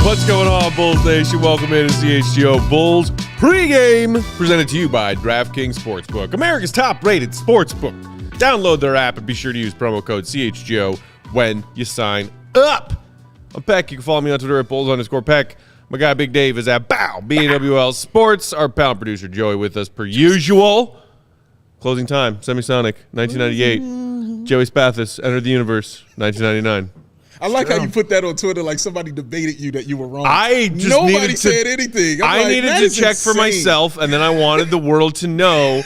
What's going on, Bulls Nation? Welcome in to CHGO Bulls Pregame, presented to you by DraftKings Sportsbook, America's top-rated sportsbook. Download their app and be sure to use promo code CHGO when you sign up. I'm Peck. You can follow me on Twitter at Bulls_Peck. My guy Big Dave is at BWL Sports. Our pound producer Joey with us per usual. Closing time, Semisonic, 1998. Joey Spathis, Enter the Universe, 1999. I like how you put that on Twitter like somebody debated you that you were wrong. Nobody said anything. I needed to check for myself, and then I wanted the world to know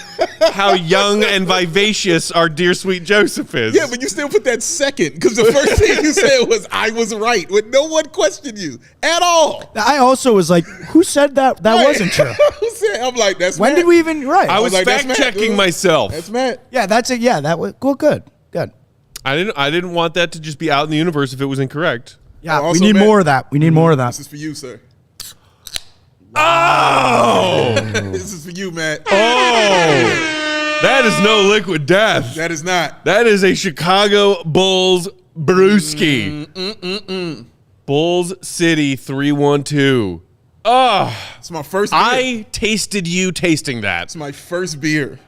how young and vivacious our dear sweet Joseph is. Yeah, but you still put that second because the first thing you said was, I was right, with no one questioned you at all. I also was like, who said that? That wasn't true. Who said? I'm like, that's when Matt. did we even, right? I was like, fact-checking myself. That's Matt. Yeah, that's it. Yeah, that was cool. Good. I didn't want that to just be out in the universe if it was incorrect. Yeah, Also, we need Matt, more of that. We need more of that. This is for you, sir. Oh! This is for you, Matt. Oh! That is no liquid death. That is not. That is a Chicago Bulls brewski. Bulls City 3-1-2. Oh, It's my first beer. I tasted you tasting that. It's my first beer.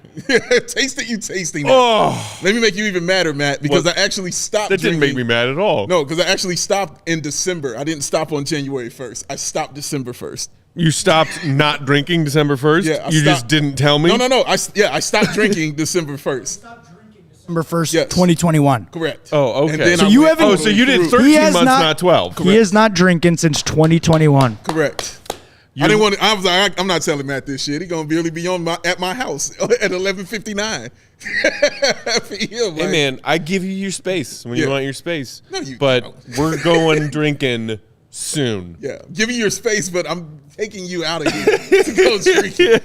Tasting you tasting that. Oh, Let me make you even madder, Matt, because What? I actually stopped that didn't make drinking. me mad at all. No, because I actually stopped in December. I didn't stop on January 1st. I stopped December 1st. You stopped not drinking December 1st? Yeah, I you just stopped. didn't tell me? No. I stopped drinking December 1st. December 1st, Yes. 2021. Correct. Oh, okay. And then So I you went haven't- Oh, so you did through- 13 months, not 12. He is not drinking since 2021. Correct. I didn't want to, I was like, I'm not telling Matt this shit. He's going to barely be at my house at 11:59. Hey, man, I give you your space when you Yeah. want your space. No, you but don't. we're going drinking soon. Yeah, give me your space, but I'm taking you out of here to go drinking.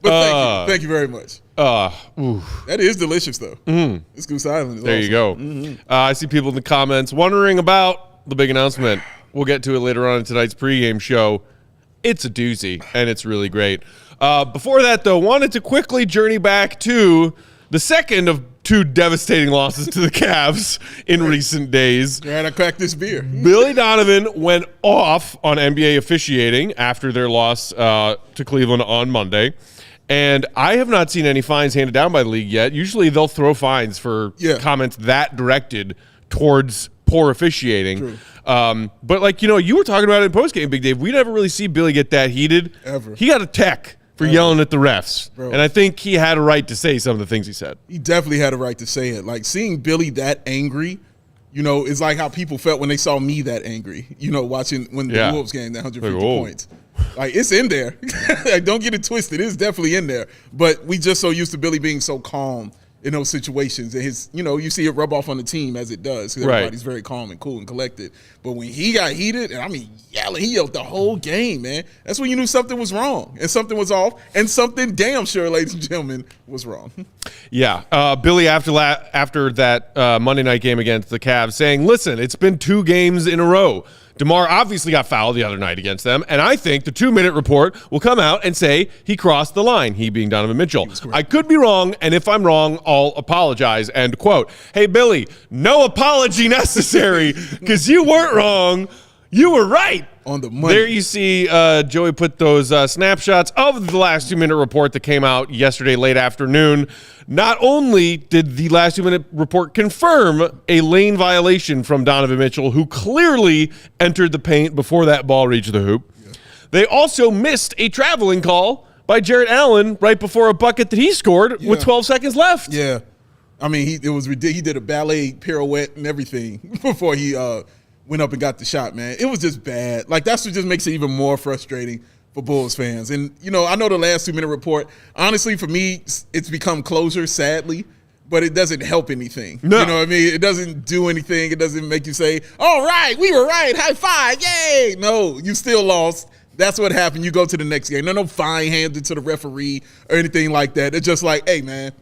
But thank you very much. That is delicious, though. It's Goose Island. Is There awesome. you go. I see people in the comments wondering about the big announcement. We'll get to it later on in tonight's pregame show. It's a doozy, and it's really great. Before that, though, wanted to quickly journey back to the second of two devastating losses to the Cavs in recent days. Glad I cracked this beer. Billy Donovan went off on NBA officiating after their loss to Cleveland on Monday. And I have not seen any fines handed down by the league yet. Usually they'll throw fines for comments that directed towards poor officiating. True. But, like, you were talking about it in postgame, Big Dave. We never really see Billy get that heated. Ever. He got a tech for yelling at the refs. Bro. And I think he had a right to say some of the things he said. He definitely had a right to say it. Like, seeing Billy that angry, is like how people felt when they saw me that angry, watching when the Wolves gained that 150 points. Like, it's in there. Like, don't get it twisted. It's definitely in there. But we just so used to Billy being so calm in those situations. And his, you see it rub off on the team as it does. Because everybody's very calm and cool and collected. But when he got heated, and I mean yelling, he yelled the whole game, man. That's when you knew something was wrong and something was off and something damn sure, ladies and gentlemen, was wrong. Yeah. Billy, after that Monday night game against the Cavs, saying, listen, it's been 2 games in a row. DeMar obviously got fouled the other night against them, and I think the 2-minute report will come out and say he crossed the line, he being Donovan Mitchell. I could be wrong, and if I'm wrong, I'll apologize, end quote. Hey, Billy, no apology necessary because you weren't wrong. You were right. On the money. There you see Joey put those snapshots of the last 2-minute report that came out yesterday late afternoon. Not only did the last 2-minute report confirm a lane violation from Donovan Mitchell, who clearly entered the paint before that ball reached the hoop, they also missed a traveling call by Jarrett Allen right before a bucket that he scored with 12 seconds left. Yeah. I mean, it was ridiculous. He did a ballet pirouette and everything before he went up and got the shot, man. It was just bad. Like, that's what just makes it even more frustrating for Bulls fans. And, I know the last 2-minute report, honestly, for me, it's become closure, sadly, but it doesn't help anything. No. You know what I mean? It doesn't do anything. It doesn't make you say, all right, we were right, high five, yay. No, you still lost. That's what happened. You go to the next game. No fine handed to the referee or anything like that. It's just like, hey, man,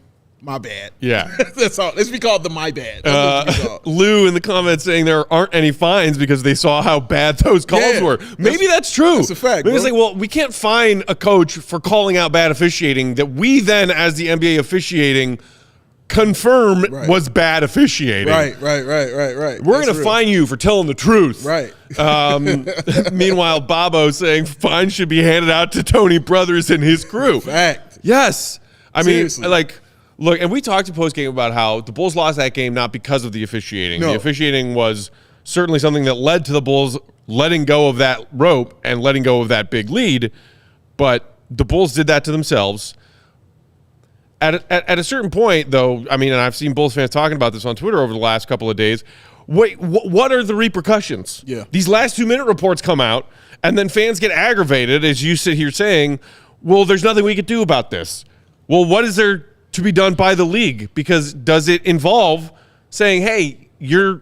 my bad. Yeah. That's all. Let's be called the my bad. That's what it's called. Lou in the comments saying there aren't any fines because they saw how bad those calls were. Maybe that's true. That's a fact. Maybe it's bro. like, well, we can't fine a coach for calling out bad officiating that we then, as the NBA officiating, confirm was bad officiating. Right. We're going to fine you for telling the truth. Right. Meanwhile, Bobo saying fines should be handed out to Tony Brothers and his crew. Fact. Yes. I Seriously. mean, like, look, and we talked in postgame about how the Bulls lost that game not because of the officiating. No. The officiating was certainly something that led to the Bulls letting go of that rope and letting go of that big lead, but the Bulls did that to themselves. At a certain point, though, I mean, and I've seen Bulls fans talking about this on Twitter over the last couple of days, wait, what are the repercussions? Yeah. These last 2-minute reports come out, and then fans get aggravated as you sit here saying, well, there's nothing we could do about this. Well, what is there to be done by the league? Because does it involve saying, hey, you're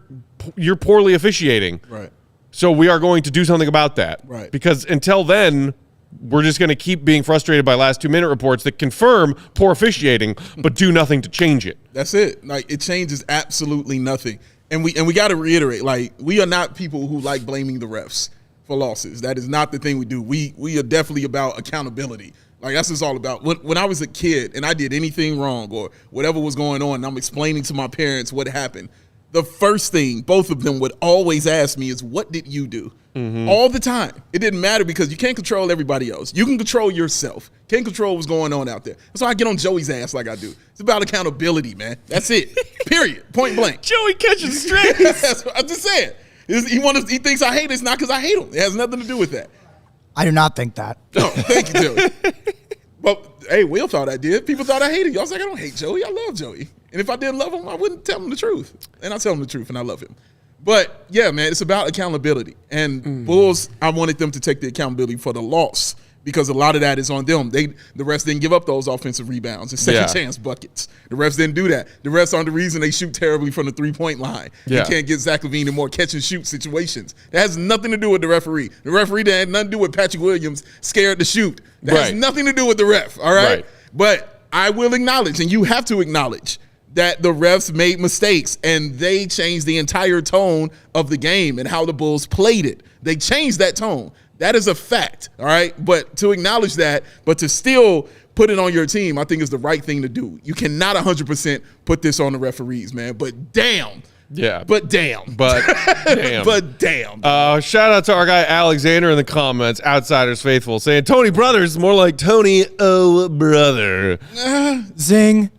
poorly officiating. Right. So we are going to do something about that. Right. Because until then, we're just going to keep being frustrated by last 2-minute reports that confirm poor officiating, but do nothing to change it. That's it. Like, it changes absolutely nothing. And we got to reiterate, like, we are not people who like blaming the refs for losses. That is not the thing we do. We are definitely about accountability. Like, that's what it's all about. When I was a kid and I did anything wrong or whatever was going on, and I'm explaining to my parents what happened, the first thing both of them would always ask me is, what did you do? Mm-hmm. All the time. It didn't matter because you can't control everybody else. You can control yourself. Can't control what's going on out there. That's why I get on Joey's ass like I do. It's about accountability, man. That's it. Period. Point blank. Joey catches strays. That's what I'm just saying. He thinks I hate it. It's not because I hate him. It has nothing to do with that. I do not think that. No, thank you, Joey. But, hey, Will thought I did. People thought I hated you. I was like, I don't hate Joey. I love Joey. And if I didn't love him, I wouldn't tell him the truth. And I tell him the truth, and I love him. But, yeah, man, it's about accountability. And Bulls, I wanted them to take the accountability for the loss because a lot of that is on them. The refs didn't give up those offensive rebounds and second chance buckets. The refs didn't do that. The refs aren't the reason they shoot terribly from the three-point line. You can't get Zach LaVine in more catch-and-shoot situations. That has nothing to do with the referee. The referee that had nothing to do with Patrick Williams scared to shoot. That has nothing to do with the ref, all right? But I will acknowledge, and you have to acknowledge, that the refs made mistakes, and they changed the entire tone of the game and how the Bulls played it. They changed that tone. That is a fact, all right? But to acknowledge that, but to still put it on your team, I think is the right thing to do. You cannot 100% put this on the referees, man. But damn. Yeah. But damn. But damn. But damn. Shout out to our guy Alexander in the comments, Outsiders Faithful, saying Tony Brothers is more like Tony O Brother. Zing.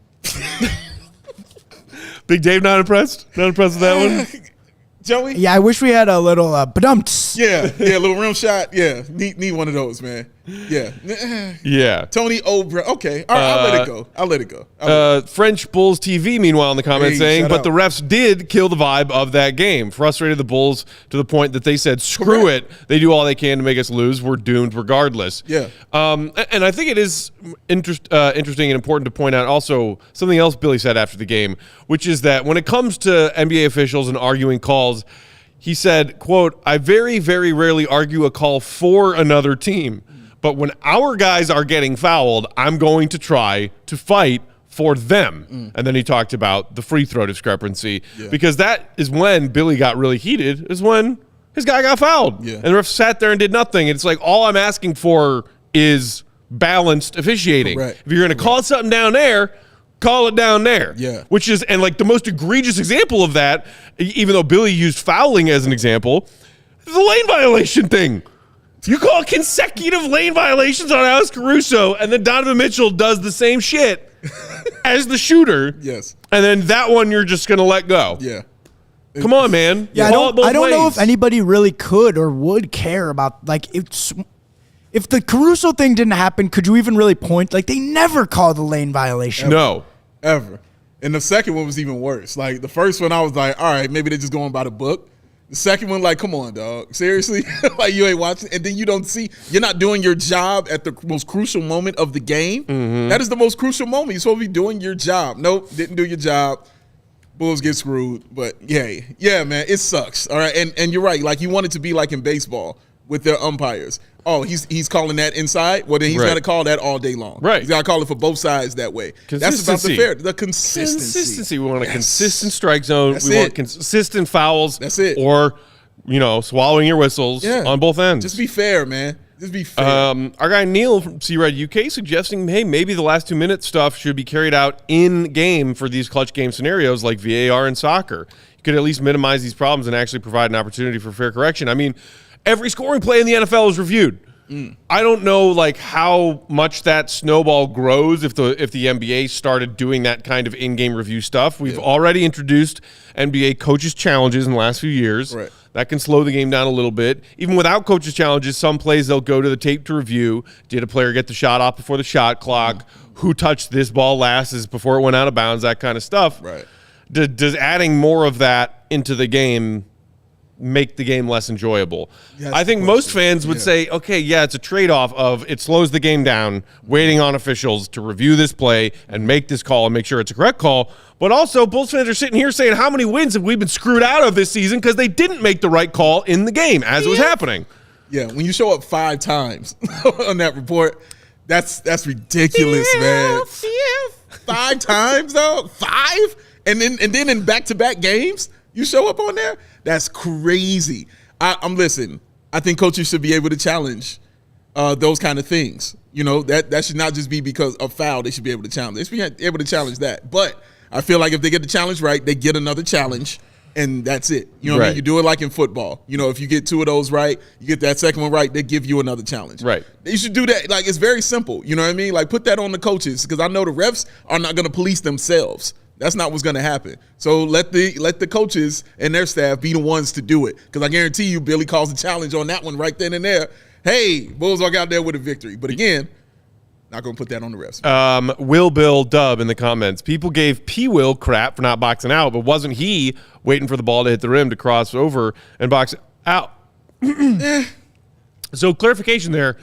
Big Dave not impressed? Not impressed with that one? Joey? Yeah, I wish we had a little badumps. Yeah, a little rim shot. Yeah, need one of those, man. Yeah. Yeah. Tony Obra. Okay. All right, I'll let it go. French Bulls TV, meanwhile, in the comments saying, but up. the refs did kill the vibe of that game. Frustrated the Bulls to the point that they said, screw it. They do all they can to make us lose. We're doomed regardless. Yeah. And I think it is interesting and important to point out also something else Billy said after the game, which is that when it comes to NBA officials and arguing calls, he said, quote, I very, very rarely argue a call for another team. But when our guys are getting fouled, I'm going to try to fight for them. And then he talked about the free throw discrepancy because that is when Billy got really heated, is when his guy got fouled. Yeah. And the ref sat there and did nothing. It's like all I'm asking for is balanced officiating. Correct. If you're going to call something down there, call it down there. Yeah. Which is, and like the most egregious example of that, even though Billy used fouling as an example, is the lane violation thing. You call consecutive lane violations on Alex Caruso, and then Donovan Mitchell does the same shit as the shooter. Yes. And then that one you're just going to let go. Yeah. Come on, man. Yeah, Call it both I don't know ways. if anybody really could or would care about, like, if the Caruso thing didn't happen, could you even really point? Like, they never call the lane violation. No. Ever. And the second one was even worse. Like, the first one, I was like, all right, maybe they're just going by the book. The second one, like, come on, dog. Seriously? Like, you ain't watching. And then you don't see. You're not doing your job at the most crucial moment of the game. Mm-hmm. That is the most crucial moment. You're supposed to be doing your job. Nope, didn't do your job. Bulls get screwed. But, yeah, man, it sucks. All right, and you're right. Like, you want it to be like in baseball with their umpires. Oh, he's calling that inside? Well, then he's got to call that all day long. Right. He's got to call it for both sides that way. That's about the consistency. We want a consistent strike zone. That's we want it. consistent fouls. That's it. Or, swallowing your whistles on both ends. Just be fair, man. Just be fair. Our guy Neil from C-Red UK suggesting, hey, maybe the last 2 minute stuff should be carried out in game for these clutch game scenarios like VAR and soccer. You could at least minimize these problems and actually provide an opportunity for fair correction. I mean, every scoring play in the NFL is reviewed. I don't know like how much that snowball grows if the NBA started doing that kind of in-game review stuff. We've already introduced NBA coaches challenges in the last few years. Right. That can slow the game down a little bit. Even without coaches challenges, some plays they'll go to the tape to review. Did a player get the shot off before the shot clock? Who touched this ball last is before it went out of bounds? That kind of stuff. Right. Does adding more of that into the game make the game less enjoyable? Yes, I think most fans would say, okay, yeah, it's a trade-off of it slows the game down, waiting on officials to review this play and make this call and make sure it's a correct call. But also, Bulls fans are sitting here saying, how many wins have we been screwed out of this season because they didn't make the right call in the game as it was happening? Yeah, when you show up 5 times on that report, that's ridiculous, man. 5 times, though? 5? And then in back-to-back games, you show up on there? That's crazy. I'm listening. I think coaches should be able to challenge those kind of things. You know, that should not just be because of foul. They should be able to challenge. They should be able to challenge that. But I feel like if they get the challenge right, they get another challenge, and that's it. You know what I mean? You do it like in football. You know, if you get 2 of those right, you get that second one right, they give you another challenge. Right. You should do that. Like, it's very simple. You know what I mean? Like, put that on the coaches because I know the refs are not going to police themselves. That's not what's going to happen. So let the coaches and their staff be the ones to do it. Because I guarantee you, Billy calls the challenge on that one right then and there. Hey, Bulls walk out there with a victory. But again, not going to put that on the refs. Will Bill Dub in the comments. People gave P. Will crap for not boxing out, but wasn't he waiting for the ball to hit the rim to cross over and box out? So clarification there.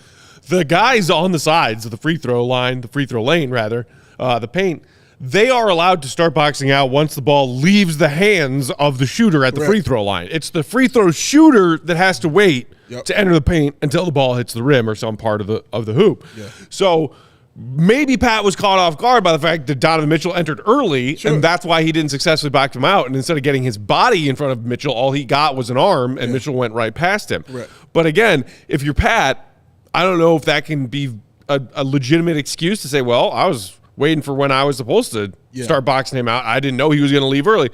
The guys on the sides of the free throw line, the free throw lane rather, the paint, they are allowed to start boxing out once the ball leaves the hands of the shooter at the free throw line. It's the free throw shooter that has to wait to enter the paint until the ball hits the rim or some part of the hoop. Yeah. So maybe Pat was caught off guard by the fact that Donovan Mitchell entered early, and that's why he didn't successfully box him out. And instead of getting his body in front of Mitchell, all he got was an arm, and Mitchell went right past him. Right. But again, if you're Pat, I don't know if that can be a legitimate excuse to say, well, I was waiting for when I was supposed to start boxing him out. I didn't know he was going to leave early.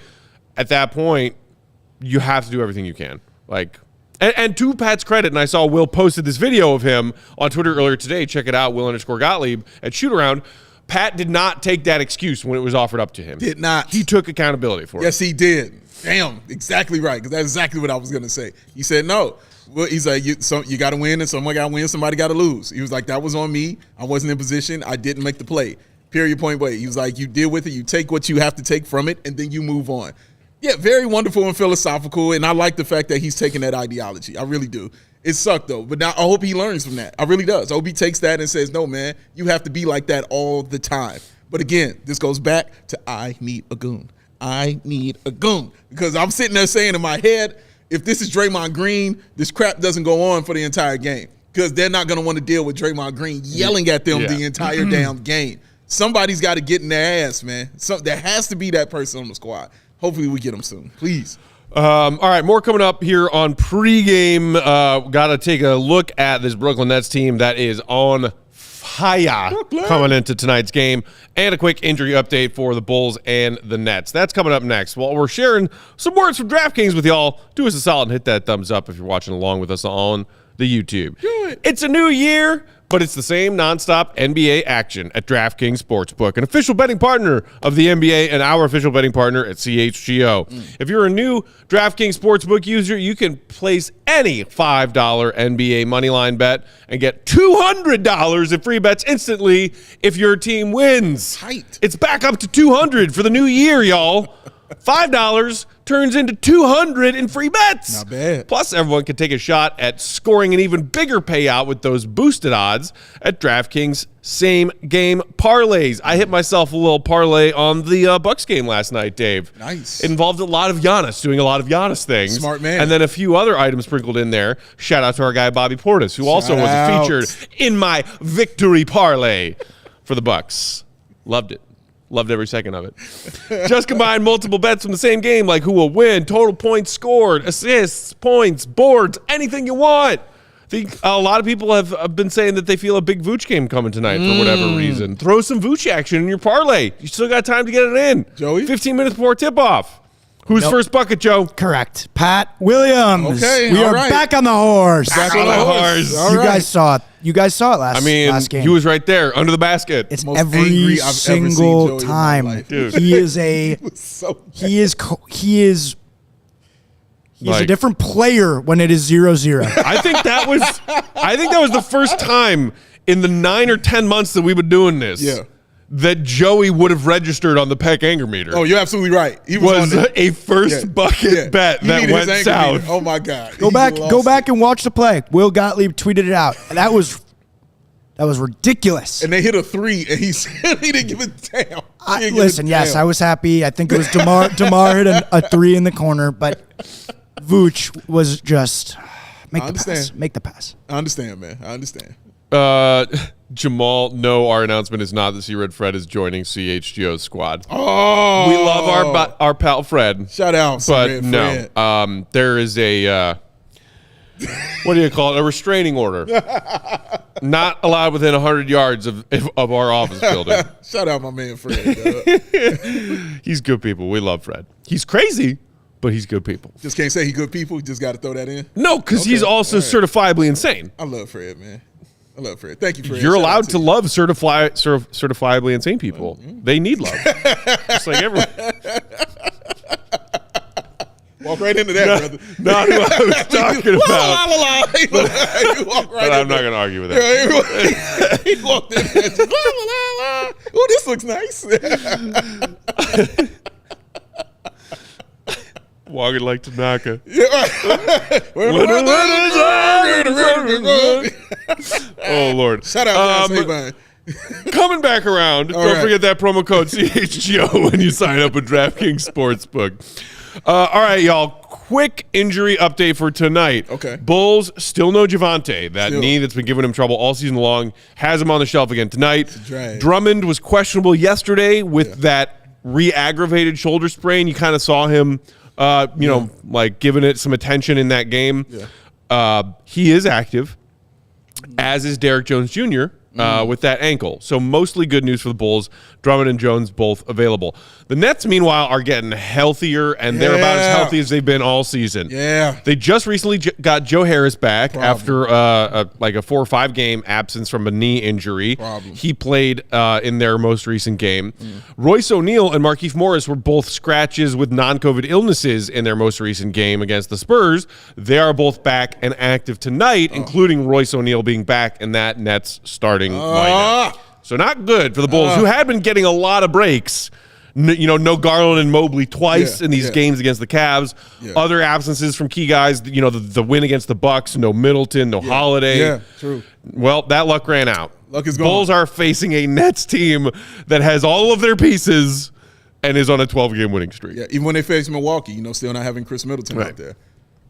At that point, you have to do everything you can. Like, and to Pat's credit, and I saw Will posted this video of him on Twitter earlier today. Check it out, Will_Gottlieb at Shoot Around. Pat did not take that excuse when it was offered up to him. Did not. He took accountability for it. Yes, he did. Damn, exactly right, because that's exactly what I was going to say. He said no. Well, he's like, you got to win, and someone got to win, somebody got to lose. He was like, that was on me. I wasn't in position. I didn't make the play. Period, point blank. He was like, you deal with it, you take what you have to take from it, and then you move on. Yeah, very wonderful and philosophical, and I like the fact that he's taking that ideology. I really do. It sucked, though, but now I hope he learns from that. I really does. I hope he takes that and says, no, man, you have to be like that all the time. But again, this goes back to I need a goon. I need a goon. Because I'm sitting there saying in my head, if this is Draymond Green, this crap doesn't go on for the entire game because they're not going to want to deal with Draymond Green yelling at them the entire damn game. Somebody's got to get in their ass, man. So there has to be that person on the squad. Hopefully we get them soon. Please. All right, more coming up here on pregame. Got to take a look at this Brooklyn Nets team that is on fire coming into tonight's game, and a quick injury update for the Bulls and the Nets. That's coming up next. While we're sharing some words from DraftKings with y'all, do us a solid and hit that thumbs up if you're watching along with us on the YouTube. It's a new year, but it's the same nonstop NBA action at DraftKings Sportsbook, an official betting partner of the NBA and our official betting partner at CHGO. If you're a new DraftKings Sportsbook user, you can place any $5 NBA moneyline bet and get $200 in free bets instantly if your team wins. Tight. It's back up to $200 for the new year, y'all. $5 turns into $200 in free bets. Not bad. Plus, everyone can take a shot at scoring an even bigger payout with those boosted odds at DraftKings same-game parlays. I hit myself a little parlay on the Bucks game last night, Dave. Nice. It involved a lot of Giannis doing a lot of Giannis things. Smart man. And then a few other items sprinkled in there. Shout out to our guy Bobby Portis, who also was featured in my victory parlay for the Bucks. Loved it. Loved every second of it. Just combine multiple bets from the same game, like who will win, total points scored, assists, points, boards, anything you want. think a lot of people have been saying that they feel a big Vooch game coming tonight for whatever reason. Throw some Vooch action in your parlay. You still got time to get it in. Joey? 15 minutes before tip-off. Who's first bucket, Joe? Correct. Pat Williams. Okay, we all are right. back on the horse. Back on the horse. All You right. guys saw it. You guys saw it last game. He was right there under the basket. It's Most every angry I've ever seen single Joey in my time. life. Dude. He is a he is Like- a different player when it is 0-0. I think that was the first time in the 9 or 10 months that we've been doing this that Joey would have registered on the Peck anger meter. Oh, you're absolutely right. He was on the, a first bucket bet He that needed his went anger south. meter. Oh my God. Go back and watch the play. Will Gottlieb tweeted it out. And that was ridiculous. And they hit a 3, and he said he didn't give a damn. Listen, yes, I was happy. I think it was DeMar hit a 3 in the corner, but Vooch was just make the pass. I understand, man. I understand. Jamal, no, our announcement is not that C-Red Fred is joining CHGO's squad. Oh, We love our pal Fred. Shout out, But Fred. no, there is a what do you call it? A restraining order. Not allowed within 100 yards of our office building. Shout out, my man Fred. He's good people. We love Fred. He's crazy, but he's good people. Just can't say he good people. Just got to throw that in. No, because he's also certifiably insane. I love Fred, man. I love Fred. Thank you, Fred. You're Shout out allowed to you. love certifiably insane people. They need love, just like everyone. Walk right into that, brother. Not who I was talking about. You walk right But I'm into not going to argue with that. He walked in there. Just, Oh, this looks nice. Walking like Tanaka. Oh, Lord. Shout out to Savine. Coming back around, don't forget that promo code CHGO when you sign up with DraftKings Sportsbook. All right, y'all. Quick injury update for tonight. Okay. Bulls still no Javante. That knee that's been giving him trouble all season long has him on the shelf again tonight. Drummond was questionable yesterday with that re-aggravated shoulder sprain. You kind of saw him, like giving it some attention in that game. He is active, as is Derek Jones Jr. With that ankle. So mostly good news for the Bulls. Drummond and Jones both available. The Nets, meanwhile, are getting healthier, and they're about as healthy as they've been all season. They just recently got Joe Harris back after a 4 or 5 game absence from a knee injury. He played in their most recent game. Royce O'Neal and Markieff Morris were both scratches with non-COVID illnesses in their most recent game against the Spurs. They are both back and active tonight, including Royce O'Neal being back in that Nets starting lineup. So not good for the Bulls, who had been getting a lot of breaks. No Garland and Mobley twice in these games against the Cavs. Other absences from key guys. The win against the Bucks. No Middleton. No Holiday. Yeah, true. Well, that luck ran out. Luck is gone. Bulls are facing a Nets team that has all of their pieces and is on a 12-game winning streak. Yeah, even when they face Milwaukee, still not having Chris Middleton out there.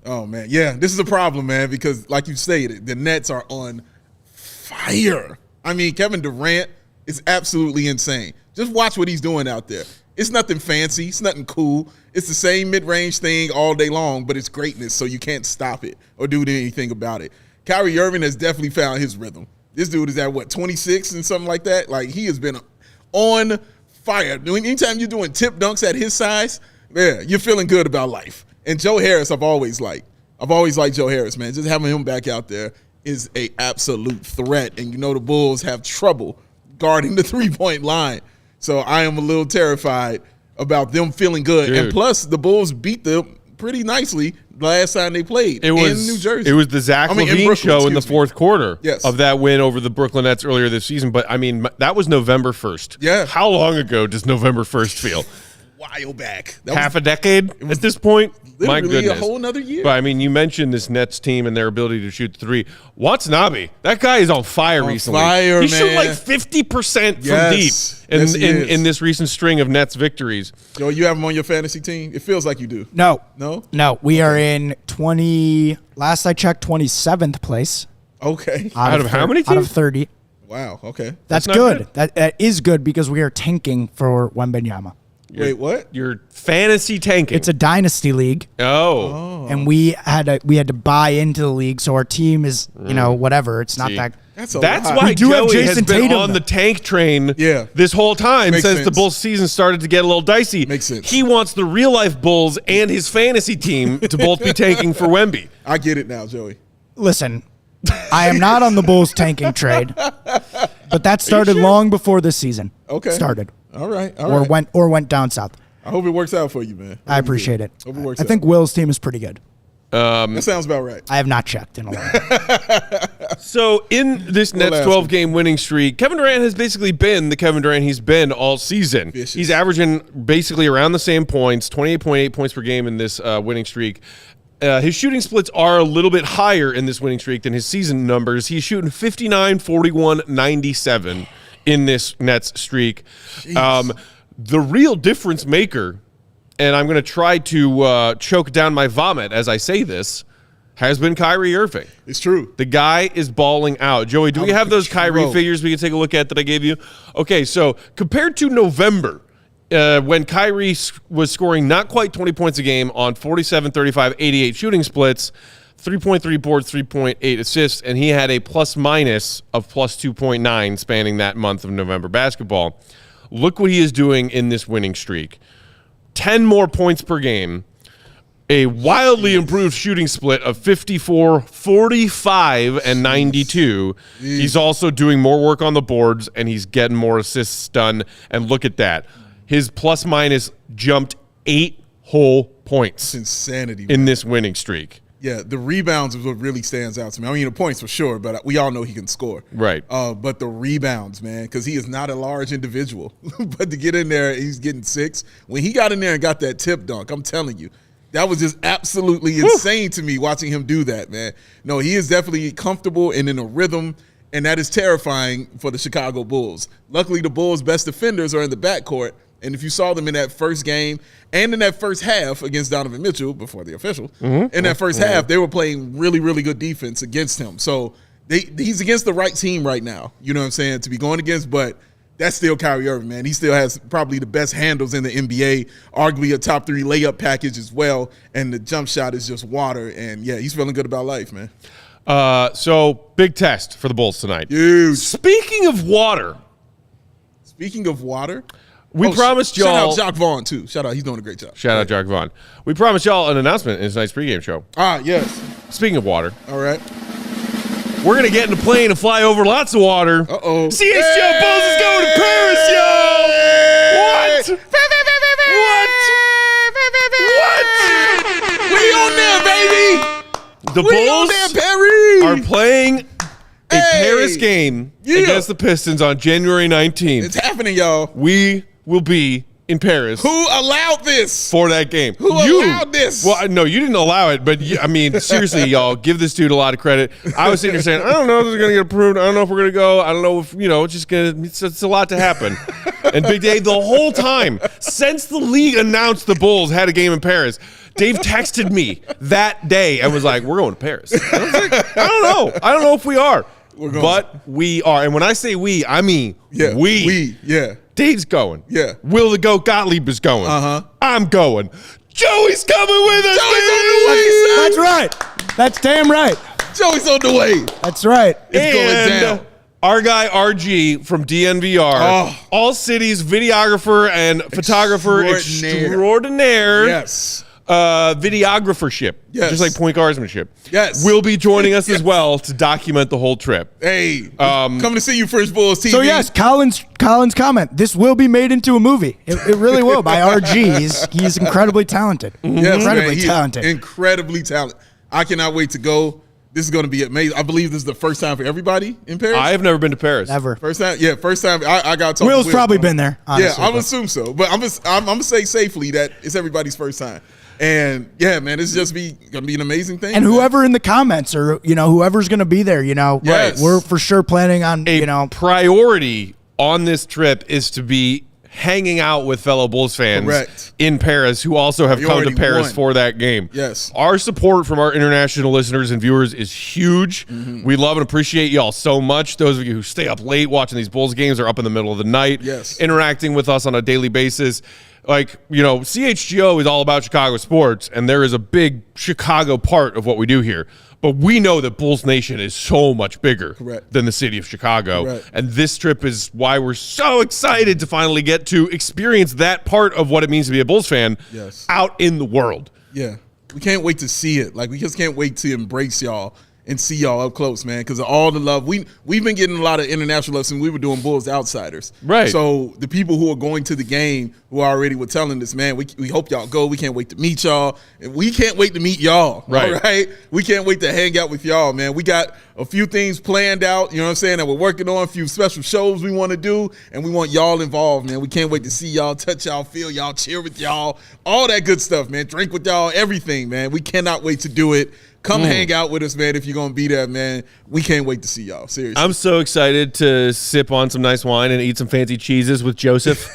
Oh, man. Yeah, this is a problem, man, because like you stated, the Nets are on fire. I mean, Kevin Durant is absolutely insane. Just watch what he's doing out there. It's nothing fancy. It's nothing cool. It's the same mid-range thing all day long, but it's greatness, so you can't stop it or do anything about it. Kyrie Irving has definitely found his rhythm. This dude is at, 26 and something like that? Like, he has been on fire. Anytime you're doing tip dunks at his size, you're feeling good about life. And Joe Harris, I've always liked Joe Harris, man. Just having him back out there is a absolute threat. And the Bulls have trouble guarding the three-point line. So I am a little terrified about them feeling good. Dude. And plus, the Bulls beat them pretty nicely last time they played in New Jersey. It was the Zach LaVine show in the fourth quarter of that win over the Brooklyn Nets earlier this season. But, I mean, that was November 1st. Yeah. How long ago does November 1st feel? While back. Half a decade at this point? My goodness. A whole nother year. But, I mean, you mentioned this Nets team and their ability to shoot the three. Watanabe, that guy is on fire recently. Fire, he man. shot like 50% from deep in this recent string of Nets victories. Joe, you have him on your fantasy team? It feels like you do. No. No? We are in last I checked, 27th place. Okay. Out of how many teams? Out of 30. Wow, okay. That's good. That is good because we are tanking for Wembanyama. Wait, what? You're fantasy tanking. It's a dynasty league. Oh. And we had to buy into the league, so our team is, whatever. It's not that. That's lot. why We do have Joey has Jason been Tatum, on the tank train Yeah. this whole time Makes since the sense. Bulls season started to get a little dicey. Makes sense. He wants the real life Bulls and his fantasy team to both be tanking for Wemby. I get it now, Joey. Listen, I am not on the Bulls tanking trade, but that started long before this season. Okay. Started. All right. Or went down south. I hope it works out for you, man. I appreciate it. Hope it works I out. think Will's team is pretty good. That sounds about right. I have not checked in a while. So in this Nets ask 12-game winning streak, Kevin Durant has basically been the Kevin Durant he's been all season. Vicious. He's averaging basically around the same points, 28.8 points per game in this winning streak. His shooting splits are a little bit higher in this winning streak than his season numbers. He's shooting 59, 41, 97 in this Nets streak. The real difference maker, and I'm going to try to choke down my vomit as I say this, has been Kyrie Irving. It's true. The guy is balling out. Joey, do we have those Kyrie figures we can take a look at that I gave you? Okay, so compared to November, when Kyrie was scoring not quite 20 points a game on 47, 35, 88 shooting splits, 3.3 boards, 3.8 assists, and he had a plus-minus of plus 2.9 spanning that month of November basketball. Look what he is doing in this winning streak. 10 more points per game, a wildly improved shooting split of 54, 45, and 92. He's also doing more work on the boards, and he's getting more assists done. And look at that. His plus-minus jumped 8 whole points. It's insanity, in this winning streak. Yeah, the rebounds is what really stands out to me. I mean, the points for sure, but we all know he can score. Right. But the rebounds, man, because he is not a large individual. But to get in there, he's getting 6. When he got in there and got that tip dunk, I'm telling you, that was just absolutely insane to me watching him do that, man. No, he is definitely comfortable and in a rhythm, and that is terrifying for the Chicago Bulls. Luckily, the Bulls' best defenders are in the backcourt, and if you saw them in that first game and in that first half against Donovan Mitchell, before the official, in that first half, they were playing really, really good defense against him. So he's against the right team right now, you know what I'm saying, to be going against, but that's still Kyrie Irving, man. He still has probably the best handles in the NBA, arguably a top 3 layup package as well, and the jump shot is just water, and, yeah, he's feeling good about life, man. So, big test for the Bulls tonight. Huge. Speaking of water, we promised y'all. Shout out Jock Vaughn, too. Shout out. He's doing a great job. Shout out Jock Vaughn. We promised y'all an announcement in tonight's pregame show. Yes. Speaking of water, All right. we're going to get in a plane and fly over lots of water. Uh-oh. CHGO Bulls is going to Paris, yo! What? We on there, baby! The We on Bulls there, Perry! are playing a Paris game against the Pistons on January 19th. It's happening, y'all. We will be in Paris. Who allowed this? For that game. Who allowed this? Well, no, you didn't allow it, but I mean, seriously, y'all, give this dude a lot of credit. I was sitting here saying, I don't know if this is going to get approved. I don't know if we're going to go. I don't know if, it's just going to, it's a lot to happen. And Big Dave, the whole time, since the league announced the Bulls had a game in Paris, Dave texted me that day and was like, we're going to Paris. And I was like, I don't know. I don't know if we are. But we are. And when I say we, I mean we. Yeah. Dave's going. Yeah. Will the Goat Gottlieb is going. Uh-huh. I'm going. Joey's coming with us. Joey's baby! on the way, son. That's right. That's damn right. Joey's on the way. That's right. It's going down. Our guy RG from DNVR, All Cities videographer and photographer extraordinaire. Yes. Videographership, just like point guardsmanship. Yes. Will be joining us as well to document the whole trip. Hey, coming to see you, First Bulls TV. So yes, Colin's comment. This will be made into a movie. It really will by RG. He's incredibly talented. Yes, Incredibly man, talented. Incredibly talented. I cannot wait to go. This is going to be amazing. I believe this is the first time for everybody in Paris. I have never been to Paris. Never. First time. Yeah, first time. I got to talk. Will's to Will. probably been there. Honestly, I would assume so. But I'm gonna say safely that it's everybody's first time. And yeah, man, it's just gonna be an amazing thing. And whoever in the comments or whoever's going to be there, Yes. we're for sure planning on priority on this trip is to be hanging out with fellow Bulls fans in Paris who also have come to Paris for that game. Yes. Our support from our international listeners and viewers is huge. We love and appreciate y'all so much. Those of you who stay up late watching these Bulls games or up in the middle of the night, interacting with us on a daily basis. like, CHGO is all about Chicago sports, and there is a big Chicago part of what we do here. But we know that Bulls Nation is so much bigger than the city of Chicago. And this trip is why we're so excited to finally get to experience that part of what it means to be a Bulls fan out in the world. Yeah. We can't wait to see it. Like, we just can't wait to embrace y'all and see y'all up close, man, because of all the love. We've been getting a lot of international love since we were doing Bulls Outsiders. Right. So the people who are going to the game who already were telling us, man, we hope y'all go. We can't wait to meet y'all. And we can't wait to meet y'all. Right. All right? We can't wait to hang out with y'all, man. We got a few things planned out, you know what I'm saying, that we're working on, a few special shows we want to do, and we want y'all involved, man. We can't wait to see y'all, touch y'all, feel y'all, cheer with y'all, all that good stuff, man. Drink with y'all, everything, man. We cannot wait to do it. Come hang out with us, man, if you're going to be there, man. We can't wait to see y'all, seriously. I'm so excited to sip on some nice wine and eat some fancy cheeses with Joseph.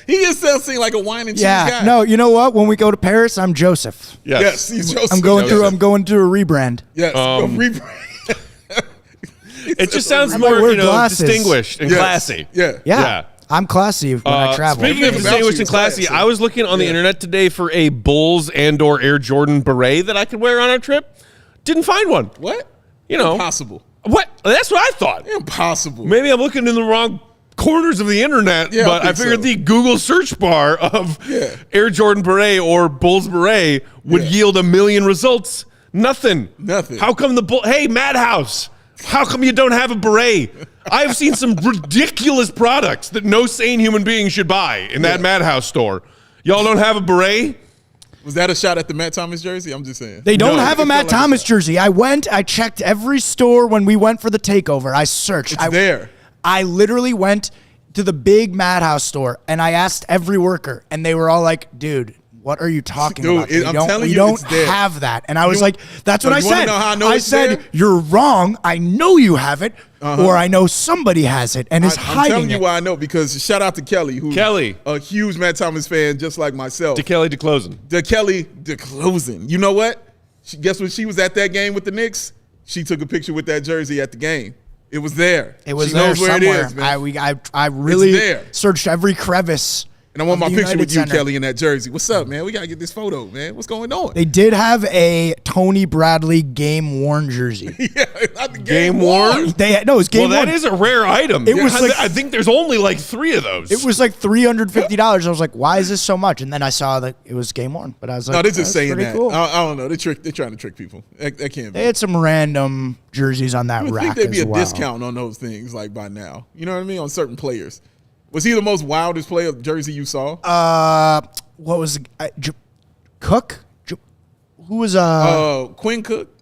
He is seem like a wine and cheese guy. No, you know what? When we go to Paris, I'm Joseph. Yes, he's Joseph. I'm going through a rebrand. Yes, a rebrand. It just sounds more, distinguished and classy. Yeah. I'm classy when I travel. Speaking of distinguished and classy, I was looking on the internet today for a Bulls and/or Air Jordan beret that I could wear on our trip. Didn't find one. What? Impossible. What? That's what I thought. Impossible. Maybe I'm looking in the wrong corners of the internet, but I figured the Google search bar of Air Jordan beret or Bulls beret would yield a million results. Nothing. How come hey, Madhouse, how come you don't have a beret? I've seen some ridiculous products that no sane human being should buy in that Madhouse store. Y'all don't have a beret? Was that a shot at the Matt Thomas jersey? I'm just saying. They don't have a Matt Thomas jersey. I checked every store when we went for the takeover. I searched. It's there. I literally went to the big Madhouse store, and I asked every worker, and they were all like, dude, what are you talking about? I'm telling you, we don't it's there. have that. And I was like, that's what I said. Know how I know I it's said, there? you're wrong. I know you have it, or I know somebody has it and is hiding it. I'm telling you why I know, because shout out to Kelly, who's Kelly, a huge Matt Thomas fan, just like myself. DeKelly DeClosing. You know what? Guess when she was at that game with the Knicks, she took a picture with that jersey at the game. It was there. It was she there knows where somewhere. It is, man. I really searched every crevice. And I want my picture with you, Center. Kelly, in that jersey. What's up, man? We got to get this photo, man. What's going on? They did have a Tony Bradley game-worn jersey. Not the game-worn? It was game-worn. Well, that is a rare item. It was I think there's only like 3 of those. It was like $350. I was like, why is this so much? And then I saw that it was game-worn. But I was like, no, they're just saying that. Cool. I don't know. They're trying to trick people. That can't be. They had some random jerseys on that rack. I think there'd be a well. discount on those things, like by now. You know what I mean? On certain players. Was he the most wildest player jersey you saw? What was Cook? Who was Quinn Cook?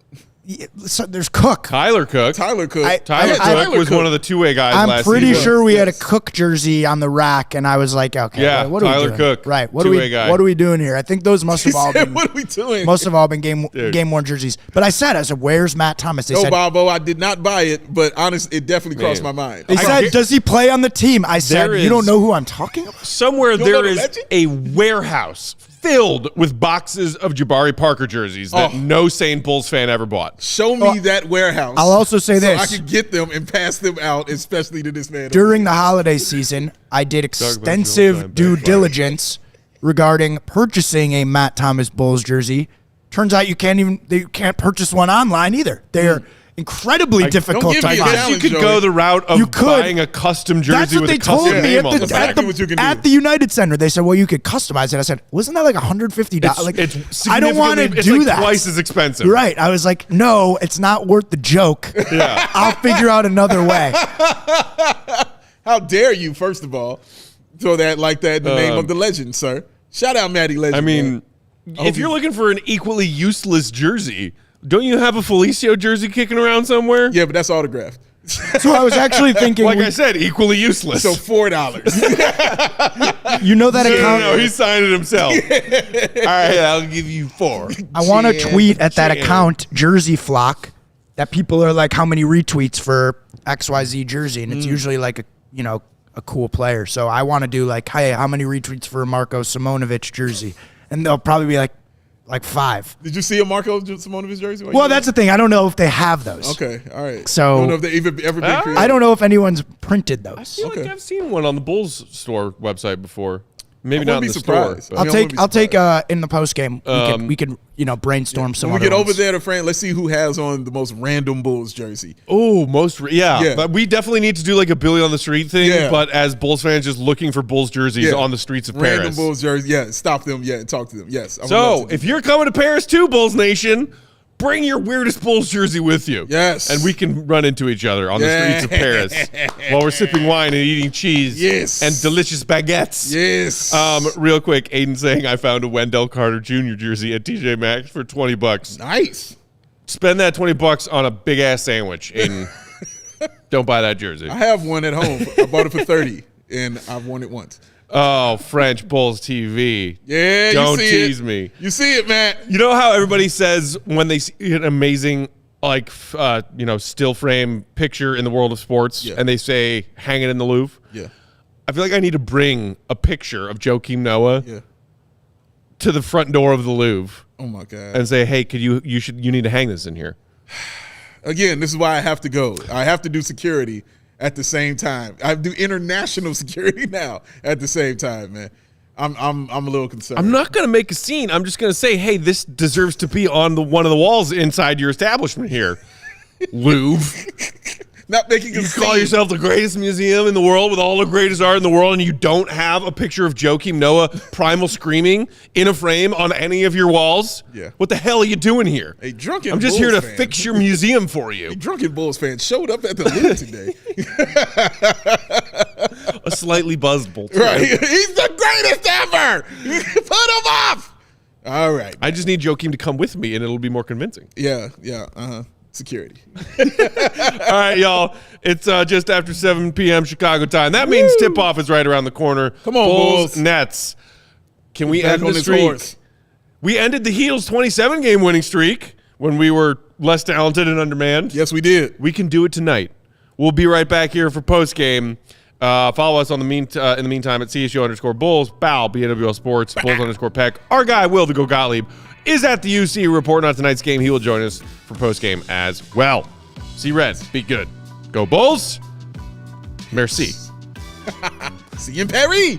So there's Cook. Tyler Cook. Tyler Cook. Tyler Cook was one of the two-way guys last season. I'm pretty sure we had a Cook jersey on the rack, and I was like, okay, what are we doing? Tyler Cook. Right. What are we doing here? I think those must have all been what are we doing? Must have all been game-worn jerseys. But I said, where's Matt Thomas? They said, Bobo, I did not buy it, but honestly, it definitely crossed my mind. They said, does he play on the team? I said, you don't know who I'm talking about? Somewhere there is a warehouse filled with boxes of Jabari Parker jerseys that no sane Bulls fan ever bought. Show me that warehouse. I'll also say this. So I can get them and pass them out, especially to this man. During the holiday season, I did extensive due diligence regarding purchasing a Matt Thomas Bulls jersey. Turns out you can't purchase one online either. They're incredibly difficult to find. I guess you could go the route of buying a custom jersey with a custom name on the back. At the United Center, they said, well, you could customize it. I said, wasn't that like $150? It's I don't want to do that. Twice as expensive. Right. I was like, no, it's not worth the joke. Yeah. I'll figure out another way. How dare you, first of all, throw that like that in the name of the legend, sir. Shout out Matty Legend. I mean, if you're looking for an equally useless jersey, don't you have a Felicio jersey kicking around somewhere? Yeah, but that's autographed. So I was actually thinking, like I said, equally useless. So $4. You know that account? No, he signed it himself. All right, I'll give you 4. I want to tweet at that account, Jersey Flock, that people are like, how many retweets for XYZ jersey? And it's usually like a cool player. So I want to do like, hey, how many retweets for Marko Simonovic jersey? And they'll probably be like 5. Did you see a Marko Simonovic jersey? Well, that's the thing. I don't know if they have those. Okay, all right. So I don't know if they ever been created. I don't know if anyone's printed those. I feel like I've seen one on the Bulls store website before. Maybe not in the surprised. store. I'll take in the post game. We can brainstorm some. When we other get over ones. there to France, let's see who has on the most random Bulls jersey. Oh, but we definitely need to do like a Billy on the street thing, but as Bulls fans just looking for Bulls jerseys on the streets of Paris. Random Bulls jerseys, stop them, and talk to them, yes. So, if you're coming to Paris too, Bulls Nation, bring your weirdest Bulls jersey with you. Yes. And we can run into each other on the streets of Paris while we're sipping wine and eating cheese and delicious baguettes. Yes. Real quick, Aiden saying I found a Wendell Carter Jr. jersey at TJ Maxx for $20. Nice. Spend that $20 on a big-ass sandwich, Aiden. Don't buy that jersey. I have one at home. I bought it for $30, and I've worn it once. Oh, French Bulls TV. Yeah, don't you see tease me. You see it, Matt. You know how everybody says when they see an amazing, still frame picture in the world of sports, and they say, hang it in the Louvre? Yeah. I feel like I need to bring a picture of Joakim Noah to the front door of the Louvre. Oh, my God. And say, hey, you need to hang this in here. Again, this is why I have to go. I have to do security at the same time. I do international security now at the same time, man. I'm a little concerned. I'm not going to make a scene. I'm just going to say, hey, this deserves to be on one of the walls inside your establishment here, Louvre. Not making a You scene. call yourself the greatest museum in the world with all the greatest art in the world, and you don't have a picture of Joakim Noah primal screaming in a frame on any of your walls? Yeah. What the hell are you doing here? A drunken I'm just Bulls here to fan. fix your museum for you. A drunken Bulls fan showed up at the Louvre today. A slightly buzzed Bulls. Right. He's the greatest ever. Put him off. All right. I just need Joakim to come with me, and it'll be more convincing. Yeah. Security. All right, y'all. It's just after 7 p.m. Chicago time. That means tip-off is right around the corner. Come on, Bulls. Nets. Can we Back end on the this streak? horse. We ended the Heatles' 27-game winning streak when we were less talented and undermanned. Yes, we did. We can do it tonight. We'll be right back here for postgame. Follow us in the meantime at CHGO_Bulls, BAL, BNWL Sports, Bulls_Peck. Our guy, Will the Go Gottlieb, is at the UC reporting on tonight's game. He will join us for postgame as well. See Red, be good. Go Bulls. Merci. See you in Paris.